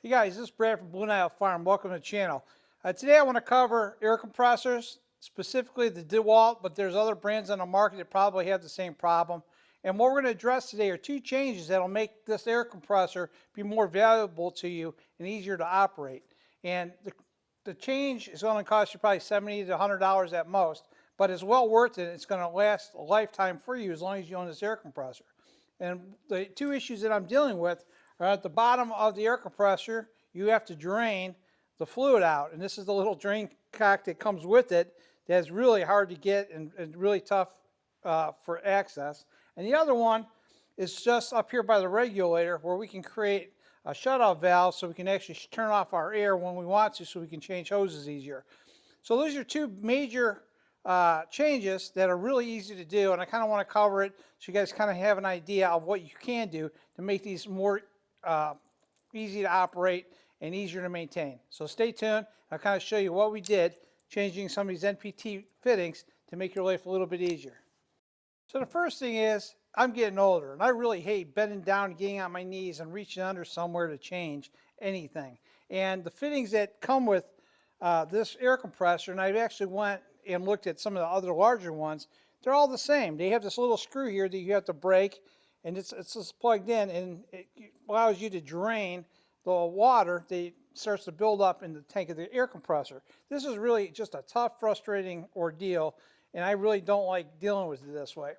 Hey guys, this is Brad from Blue Nile Farm. Welcome to the channel. Today I want to cover air compressors, specifically the DeWalt, but there's other brands on the market that probably have the same problem. And what we're going to address today are two changes that will make this air compressor be more valuable to you and easier to operate. And the change is going to cost you probably $70 to $100 at most, but it's well worth it. It's going to last a lifetime for you as long as you own this air compressor. And the two issues that I'm dealing with are at the bottom of the air compressor. You have to drain the fluid out, and this is the little drain cock that comes with it that's really hard to get and really tough for access. And the other one is just up here by the regulator where we can create a shutoff valve so we can actually turn off our air when we want to, so we can change hoses easier. So those are two major changes that are really easy to do, and I kind of want to cover it so you guys kind of have an idea of what you can do to make these more easy to operate and easier to maintain. So stay tuned. I'll kind of show you what we did changing some of these NPT fittings to make your life a little bit easier. So the first thing is, I'm getting older and I really hate bending down and getting on my knees and reaching under somewhere to change anything. And the fittings that come with this air compressor, and I actually went and looked at some of the other larger ones, they're all the same. They have this little screw here that you have to break, and it's just plugged in, and it allows you to drain the water that starts to build up in the tank of the air compressor. This is really just a tough, frustrating ordeal, and I really don't like dealing with it this way.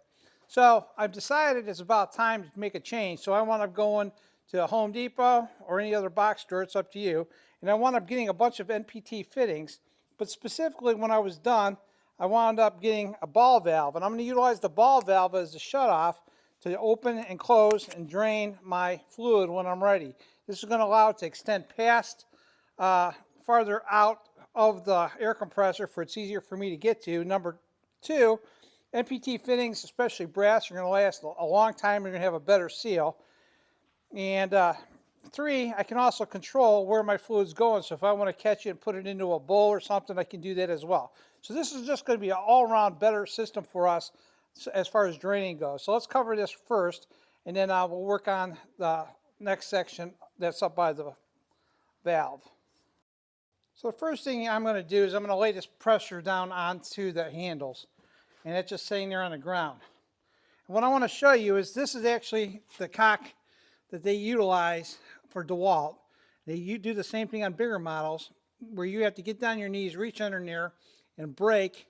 So I've decided it's about time to make a change. So I wound up going to Home Depot or any other box store, it's up to you, and I wound up getting a bunch of NPT fittings. But specifically, when I was done, I wound up getting a ball valve, and I'm going to utilize the ball valve as a shutoff to open and close and drain my fluid when I'm ready. This is going to allow it to extend past, farther out of the air compressor, for it's easier for me to get to. Number two, NPT fittings, especially brass, are going to last a long time. You're going to have a better seal. And three, I can also control where my fluid's going. So if I want to catch it and put it into a bowl or something, I can do that as well. So this is just going to be an all-around better system for us as far as draining goes. So let's cover this first, and then we'll work on the next section that's up by the valve. So the first thing I'm going to do is I'm going to lay this pressure down onto the handles, and it's just sitting there on the ground. And what I want to show you is this is actually the cock that they utilize for DeWalt. You do the same thing on bigger models, where you have to get down your knees, reach under there, and break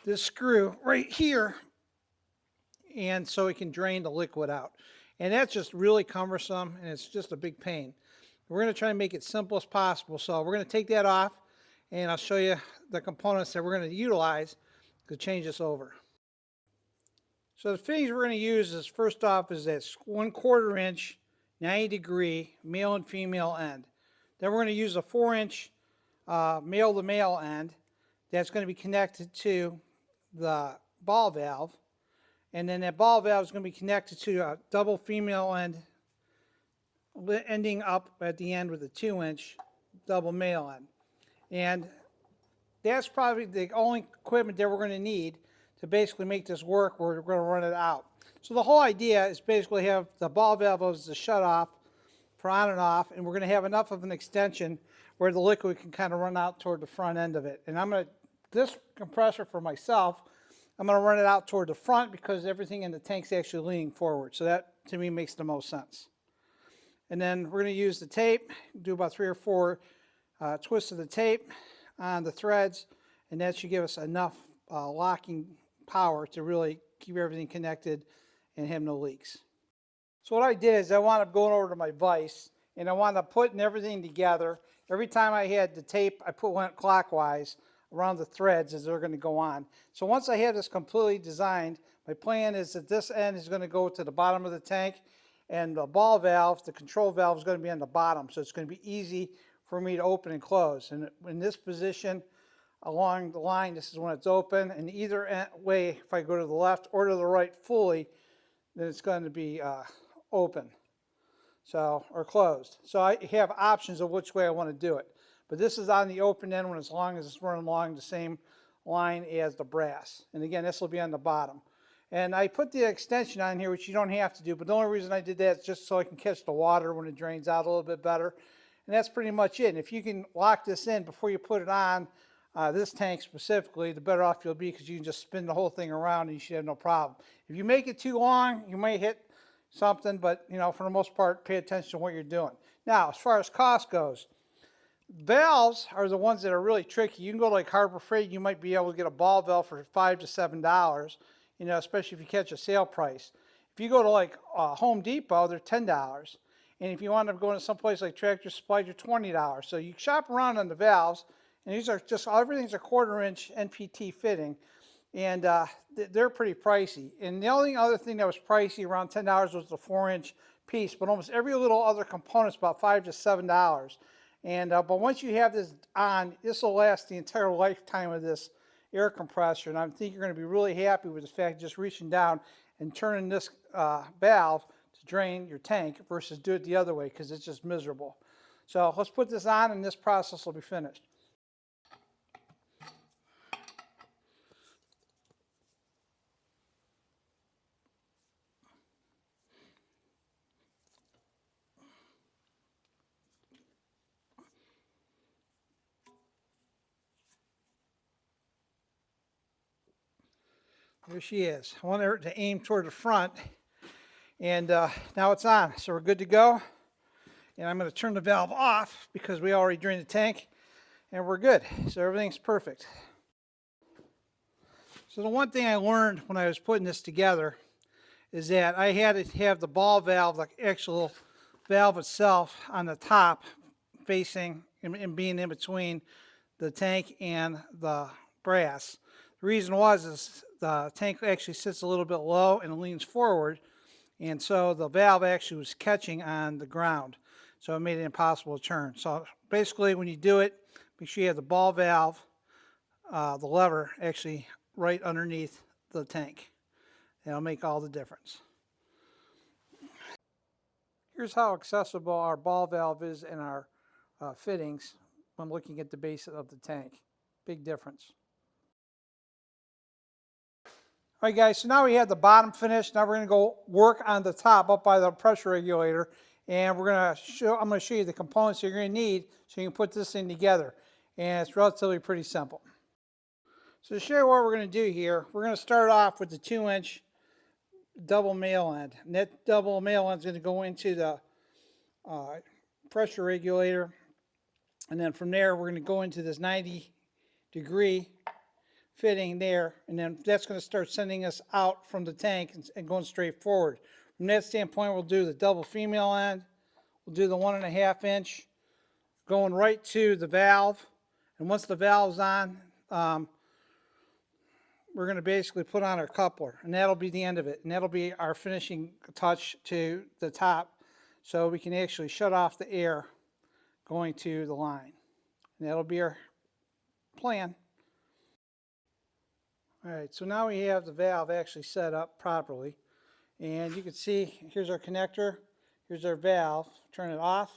this screw right here, and so it can drain the liquid out. And that's just really cumbersome, and it's just a big pain. We're going to try to make it simple as possible. So we're going to take that off, and I'll show you the components that we're going to utilize to change this over. So the fittings we're going to use is, first off, is that 1/4 inch 90-degree male and female end. Then we're going to use a 4-inch male to male end that's going to be connected to the ball valve, and then that ball valve is going to be connected to a double female end ending up at the end with a 2-inch double male end. And that's probably the only equipment that we're going to need to basically make this work. We're going to run it out. So the whole idea is basically have the ball valve as the shut off for on and off, and we're going to have enough of an extension where the liquid can kind of run out toward the front end of it. And I'm going to, this compressor for myself, I'm going to run it out toward the front because everything in the tank's actually leaning forward. So that, to me, makes the most sense. And then we're going to use the tape, do about 3 or 4 twists of the tape on the threads, and that should give us enough locking power to really keep everything connected and have no leaks. So what I did is I wound up going over to my vise, and I wound up putting everything together. Every time I had the tape, went clockwise around the threads as they're going to go on. So once I have this completely designed, my plan is that this end is going to go to the bottom of the tank, and the ball valve, the control valve, is going to be on the bottom. So it's going to be easy for me to open and close. And in this position along the line, this is when it's open. And either way, if I go to the left or to the right fully, then it's going to be open, so, or closed. So I have options of which way I want to do it. But this is on the open end when, as long as it's running along the same line as the brass. And again, this will be on the bottom. And I put the extension on here, which you don't have to do, but the only reason I did that is just so I can catch the water when it drains out a little bit better. and that's pretty much it. And if you can lock this in before you put it on, this tank specifically, the better off you'll be, because you can just spin the whole thing around and you should have no problem. If you make it too long, you might hit something, but for the most part, pay attention to what you're doing. Now, as far as cost goes, valves are the ones that are really tricky. You can go to like Harbor Freight, you might be able to get a ball valve for $5 to $7, especially if you catch a sale price. If you go to like Home Depot, they're $10. And if you want to go to someplace like Tractor Supply, you're $20. So you shop around on the valves, and these are just, everything's a 1/4 inch NPT fitting, and they're pretty pricey. And the only other thing that was pricey, around $10, was the 4-inch piece, but almost every little other component's about $5 to $7. And but once you have this on, this will last the entire lifetime of this air compressor, and I think you're going to be really happy with the fact of just reaching down and turning this valve to drain your tank versus do it the other way, because it's just miserable. So let's put this on and this process will be finished. There she is. I want her to aim toward the front, and now it's on, so we're good to go. And I'm going to turn the valve off because we already drained the tank, and we're good. So everything's perfect. So the one thing I learned when I was putting this together is that I had to have the ball valve, the actual valve itself, on the top, facing and being in between the tank and the brass. The reason is the tank actually sits a little bit low and it leans forward, and so the valve actually was catching on the ground, so it made it impossible to turn. So basically, when you do it, make sure you have the ball valve, the lever, actually right underneath the tank. It'll make all the difference. Here's how accessible our ball valve is in our fittings when looking at the base of the tank. Big difference. All right, guys, so now we have the bottom finished. Now we're going to go work on the top up by the pressure regulator, and I'm going to show you the components you're going to need so you can put this thing together. And it's relatively pretty simple. So to show you what we're going to do here, we're going to start off with the 2-inch double male end. And that double male end is going to go into the pressure regulator, and then from there we're going to go into this 90-degree fitting there, and then that's going to start sending us out from the tank and going straight forward. From that standpoint, we'll do the double female end, we'll do the 1.5 inch going right to the valve, and once the valve's on, we're going to basically put on our coupler, and that'll be the end of it, and that'll be our finishing touch to the top, so we can actually shut off the air going to the line, and that'll be our plan. All right, so now we have the valve actually set up properly, and you can see here's our connector, here's our valve. Turn it off,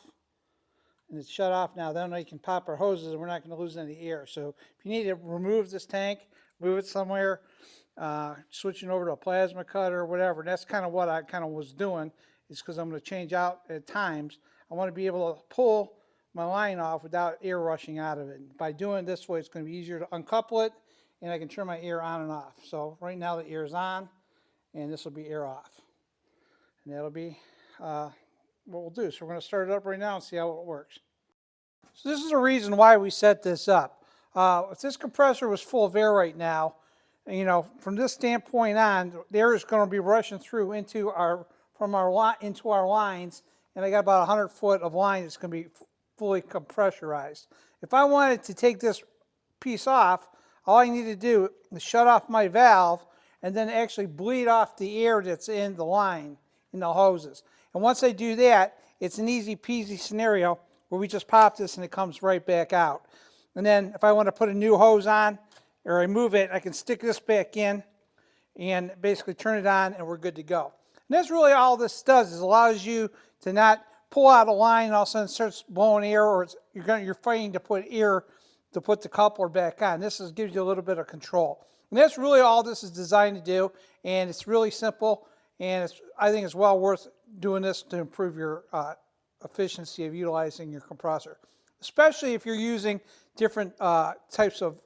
and it's shut off now. Then we can pop our hoses, and we're not going to lose any air. So if you need to remove this tank, move it somewhere, switching over to a plasma cutter or whatever, that's kind of what I was doing, is because I'm going to change out at times. I want to be able to pull my line off without air rushing out of it. And by doing it this way, it's going to be easier to uncouple it, and I can turn my air on and off. So right now the air is on, and this will be air off. And that'll be what we'll do. So we're going to start it up right now and see how it works. So this is the reason why we set this up. If this compressor was full of air right now, from this standpoint on, the air is going to be rushing through into our lines, and I got about 100 foot of line that's going to be fully compressurized. If I wanted to take this piece off, all I need to do is shut off my valve and then actually bleed off the air that's in the line, in the hoses. And once I do that, it's an easy peasy scenario where we just pop this and it comes right back out. And then if I want to put a new hose on or remove it, I can stick this back in and basically turn it on, and we're good to go. And that's really all this does, is allows you to not pull out a line and all of a sudden it starts blowing air, or you're fighting to put air to put the coupler back on. This gives you a little bit of control. And that's really all this is designed to do, and it's really simple, and I think it's well worth doing this to improve your efficiency of utilizing your compressor, especially if you're using different types of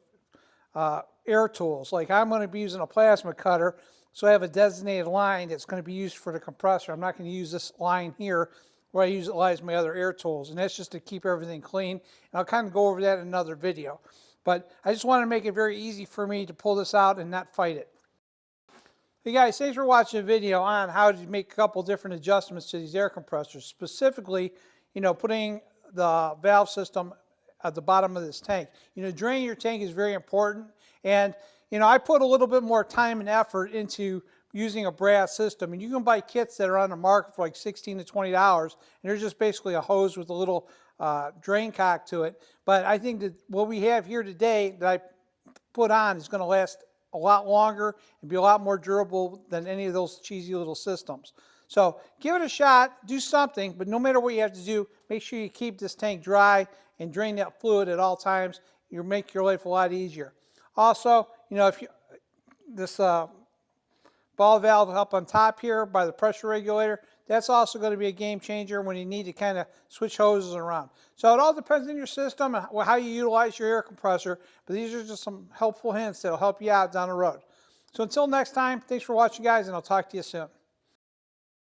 air tools. Like I'm going to be using a plasma cutter, so I have a designated line that's going to be used for the compressor. I'm not going to use this line here where I utilize my other air tools, and that's just to keep everything clean. And I'll kind of go over that in another video. But I just want to make it very easy for me to pull this out and not fight it. Hey guys, thanks for watching the video on how to make a couple different adjustments to these air compressors. Specifically, putting the valve system at the bottom of this tank. Draining your tank is very important. And, I put a little bit more time and effort into using a brass system. And you can buy kits that are on the market for like $16 to $20. And they're just basically a hose with a little drain cock to it. But I think that what we have here today that I put on is going to last a lot longer and be a lot more durable than any of those cheesy little systems. So give it a shot, do something, but no matter what you have to do, make sure you keep this tank dry and drain that fluid at all times. You'll make your life a lot easier. Also, if this ball valve up on top here by the pressure regulator, that's also going to be a game changer when you need to kind of switch hoses around. So it all depends on your system and how you utilize your air compressor, but these are just some helpful hints that will help you out down the road. So until next time, thanks for watching guys, and I'll talk to you soon.